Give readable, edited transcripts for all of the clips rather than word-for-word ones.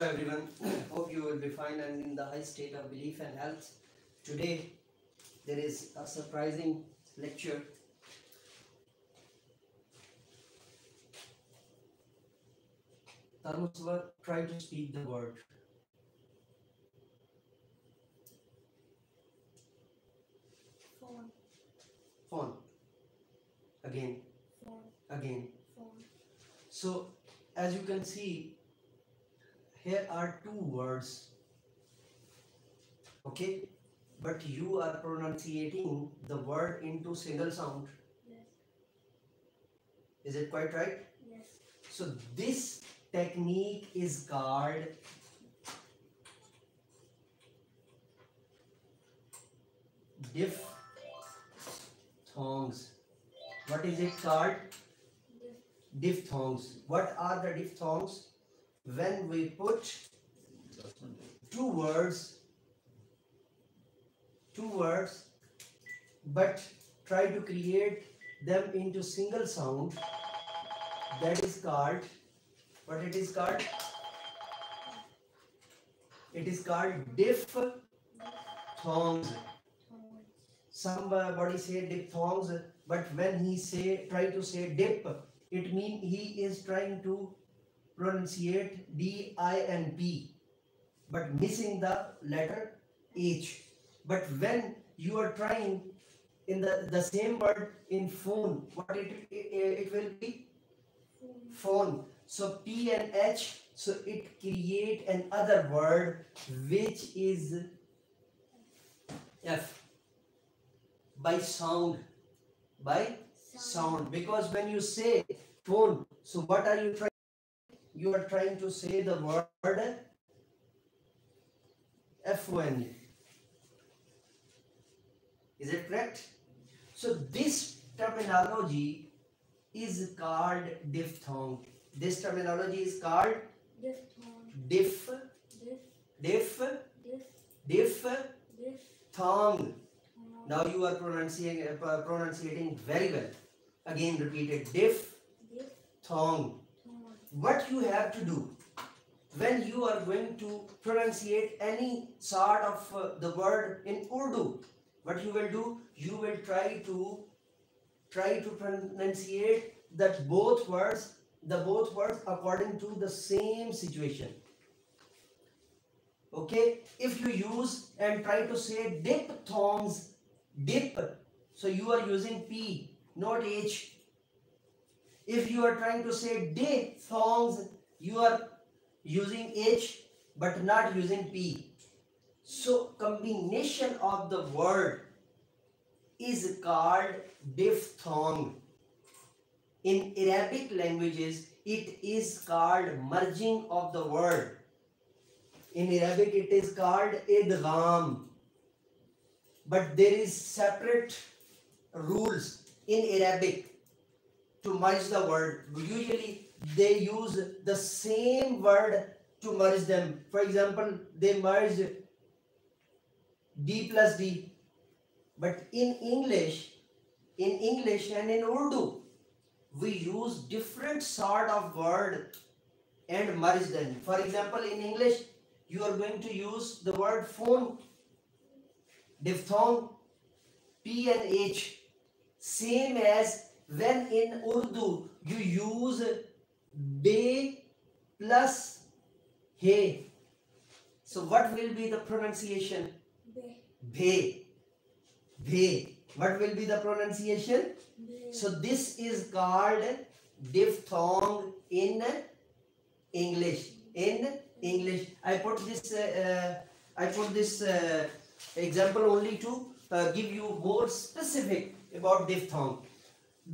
Everyone, hope you will be fine and in the high state of belief and health. Today there is a surprising lecture. Tarmuswar, try to speak the word. Phone. Phone. Again. Phone. Again. Phone. So as you can see, here are two words. Okay, but you are pronunciating the word into single sound. Yes. Is it quite right? Yes. So this technique is called diphthongs. What is it called? Diphthongs. What are the diphthongs? When we put two words, but try to create them into single sound, that is called, what it is called? It is called diphthongs. Somebody say diphthongs, but when he try to say dip, it means he is trying to pronunciate D-I-N-P, but missing the letter H. But when you are trying in the same word in phone, what it will be? Phone. So P and H, so it create another word which is F. By sound. Because when you say phone, so what are you trying? You are trying to say the word F-O-N. Is it correct? So this terminology is called diphthong. This terminology is called diphthong. Now you are pronunciating very well. Again repeated, diphthong. What you have to do when you are going to pronunciate any sort of the word in Urdu, what you will do, you will try to pronunciate that both words according to the same situation. Okay, if you use and try to say diphthongs, dip, so you are using P, not H. If you are trying to say diphthongs, you are using H but not using P. So combination of the word is called diphthong. In Arabic languages, it is called merging of the word. In Arabic, it is called idgham. But there is separate rules in Arabic to merge the word. Usually, they use the same word to merge them. For example, they merge D plus D. But in English and in Urdu, we use different sort of word and merge them. For example, in English, you are going to use the word phone, diphthong, P and H. Same as when in Urdu, you use be plus he. So what will be the pronunciation? Be. What will be the pronunciation? So this is called diphthong in English. I put this example only to give you more specific about diphthong.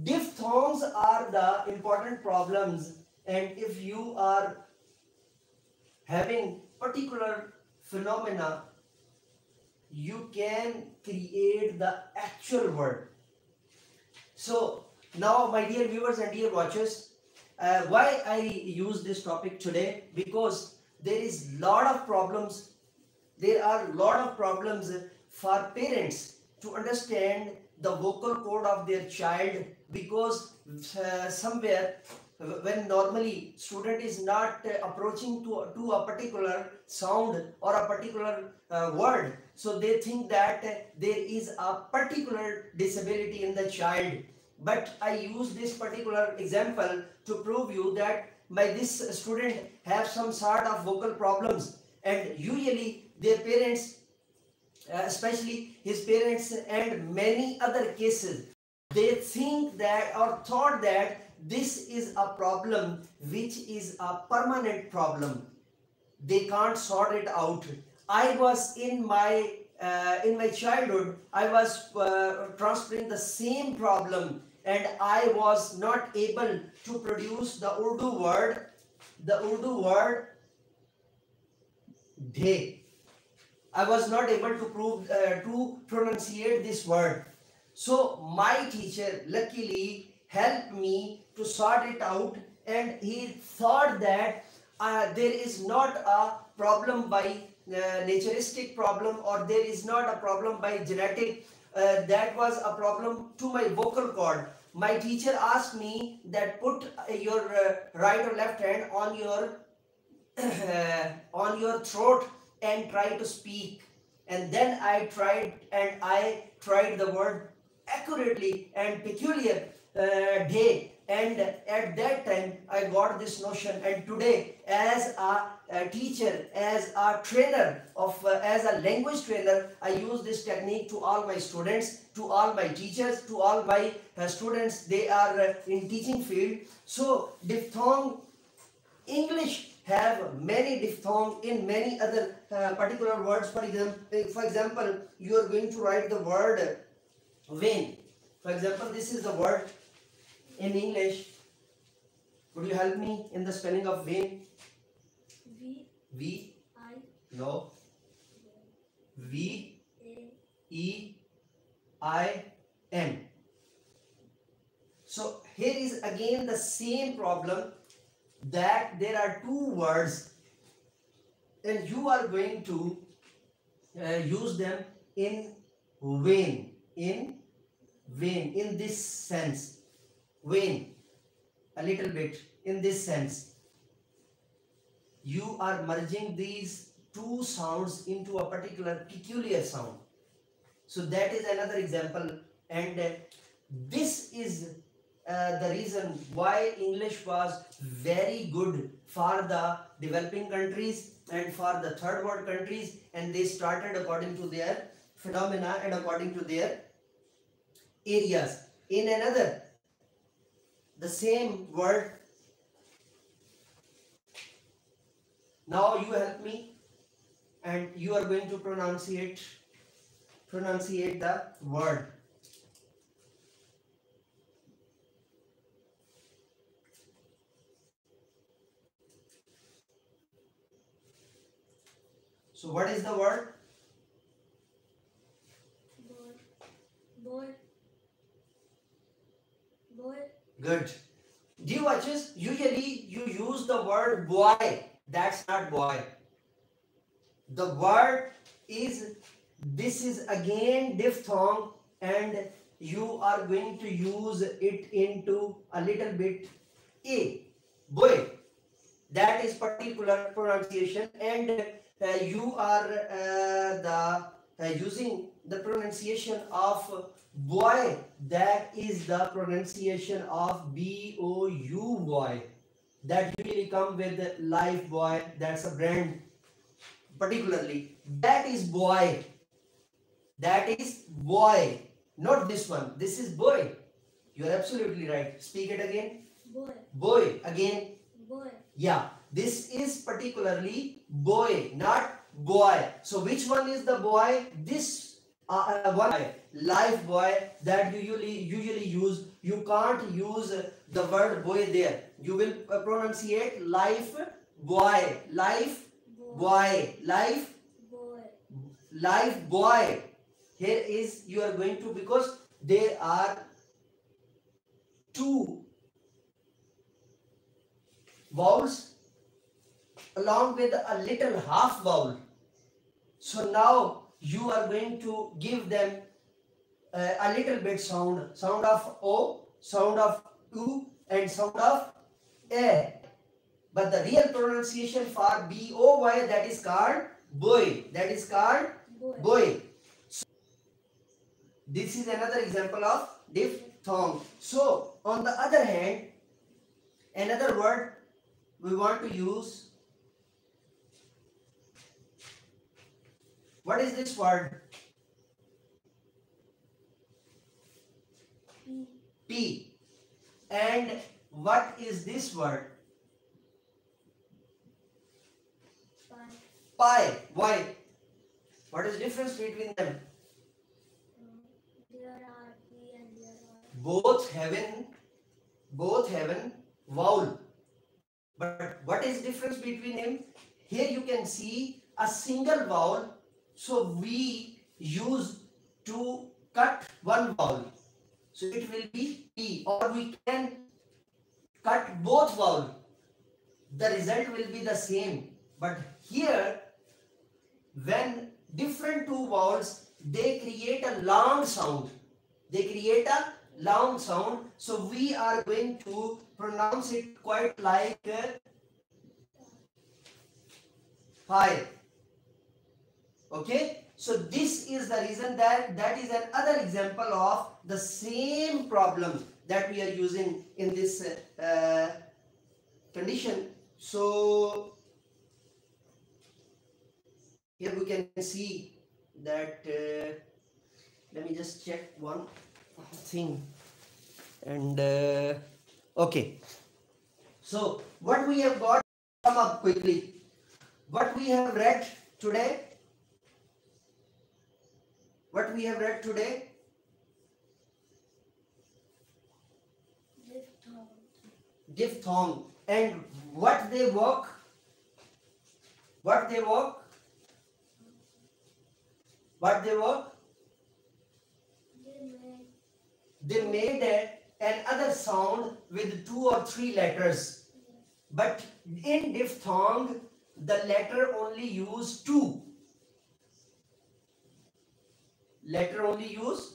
Diphthongs are the important problems, and if you are having particular phenomena, you can create the actual word. So now, my dear viewers and dear watchers, why I use this topic today? Because there is lot of problems. There are a lot of problems for parents to understand the vocal cord of their child, because somewhere when normally student is not approaching to a particular sound or a particular word, so they think that there is a particular disability in the child. But I use this particular example to prove you that by this student have some sort of vocal problems, and usually their parents, especially his parents and many other cases, they think that or thought that this is a problem which is a permanent problem. They can't sort it out. I was in my childhood, I was transferring the same problem, and I was not able to produce the Urdu word day. I was not able to prove to pronunciate this word. So my teacher luckily helped me to sort it out, and he thought that there is not a problem by naturistic problem, or there is not a problem by genetic. That was a problem to my vocal cord. My teacher asked me that put your right or left hand on your throat and try to speak. And then I tried the word accurately and peculiar day, and at that time I got this notion. And today, as a teacher, as a trainer as a language trainer, I use this technique to all my students, to all my teachers, to all my students. They are in teaching field. So diphthong, English have many diphthong in many other particular words. For example, you are going to write the word vein. For example, this is the word in English. Could you help me in the spelling of vein? V V I no V E I N. So here is again the same problem, that there are two words and you are going to use them in in this sense. Vein, a little bit in this sense. You are merging these two sounds into a particular peculiar sound. So that is another example, and this is the reason why English was very good for the developing countries and for the third world countries, and they started according to their phenomena and according to their areas. In another, the same word. Now you help me, and you are going to pronunciate the word. So what is the word? boy. Good. Do you watches? Usually you use the word boy. That's not boy. The word is, this is again diphthong, and you are going to use it into a little bit a boy. That is particular pronunciation, and you are using the pronunciation of boy. That is the pronunciation of B-O-U, boy. That usually come with Life Boy. That's a brand particularly. That is boy. That is boy. Not this one. This is boy. You are absolutely right. Speak it again. Boy. Boy. Again. Boy. Yeah. This is particularly boy, not boy. So which one is the boy? This one boy. Life boy, that you usually use. You can't use the word boy there. You will pronunciate life boy. Life boy. Life Boy. life boy. Here is, you are going to, because there are two vowels along with a little half vowel. So now you are going to give them a little bit sound of O, sound of U, and sound of A. But the real pronunciation for B-O-Y, that is called boy. That is called boy. So this is another example of diphthong. So on the other hand, another word we want to use. What is this word? P. And what is this word? Pi. Why? What is the difference between them? There are P and there are. Both have an vowel. But what is difference between them? Here you can see a single vowel. So we use to cut one vowel. So it will be P, or we can cut both vowels. The result will be the same. But here, when different two vowels, they create a long sound. They create a long sound. So we are going to pronounce it quite like pi. Okay. So this is the reason that is another example of the same problem that we are using in this condition. So here we can see that let me just check one thing. And okay, so what we have got, sum up quickly what we have read today. What we have read today? Diphthong. And what they work? What they work? What they work? They made another sound with 2 or 3 letters. But in diphthong, the letter only use 2. Letter only use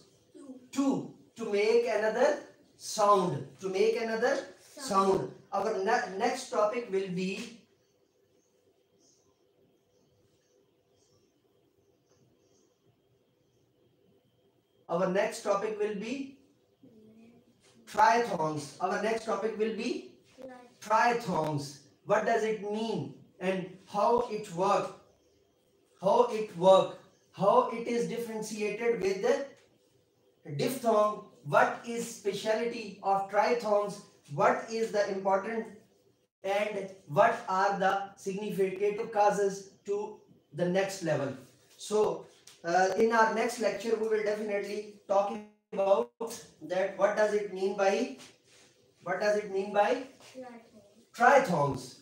2 to make another sound. To make another sound. Our next topic will be triphthongs. Our next topic will be triphthongs. What does it mean and how it works? How it is differentiated with the diphthong? What is speciality of triphthongs? What is the important and what are the significative causes to the next level? So in our next lecture we will definitely talk about that. What does it mean by triphthongs?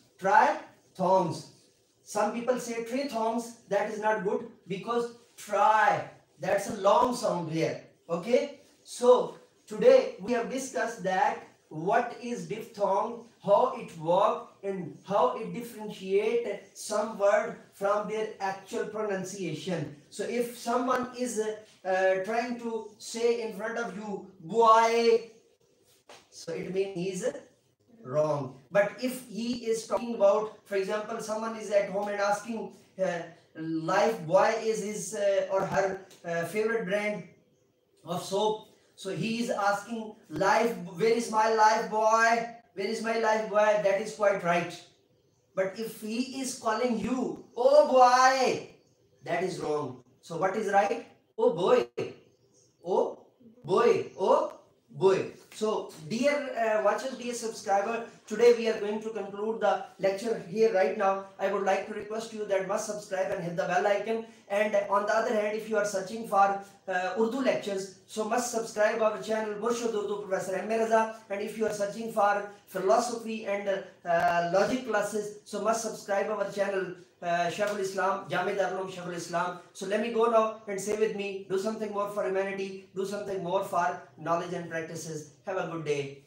Some people say triphthongs. That is not good because tri, that's a long sound here. Okay, so today we have discussed that what is diphthong, how it works, and how it differentiates some word from their actual pronunciation. So if someone is trying to say in front of you boy, so it means he is wrong. But if he is talking about, for example, someone is at home and asking Life Boy is his or her favorite brand of soap. So he is asking life, where is my life boy? Where is my life boy? That is quite right. But if he is calling you, oh boy, that is wrong. So what is right? Oh boy. Oh boy. Oh boy. So dear watchers, dear subscriber, today we are going to conclude the lecture here right now. I would like to request you that must subscribe and hit the bell icon. And on the other hand, if you are searching for Urdu lectures, so must subscribe our channel Murshid Urdu Professor MA Raza. And if you are searching for philosophy and logic classes, so must subscribe our channel Shaykhul Islam, Jamid Arulum Shaykhul Islam. So let me go now and say with me, do something more for humanity, do something more for knowledge and practices. Have a good day.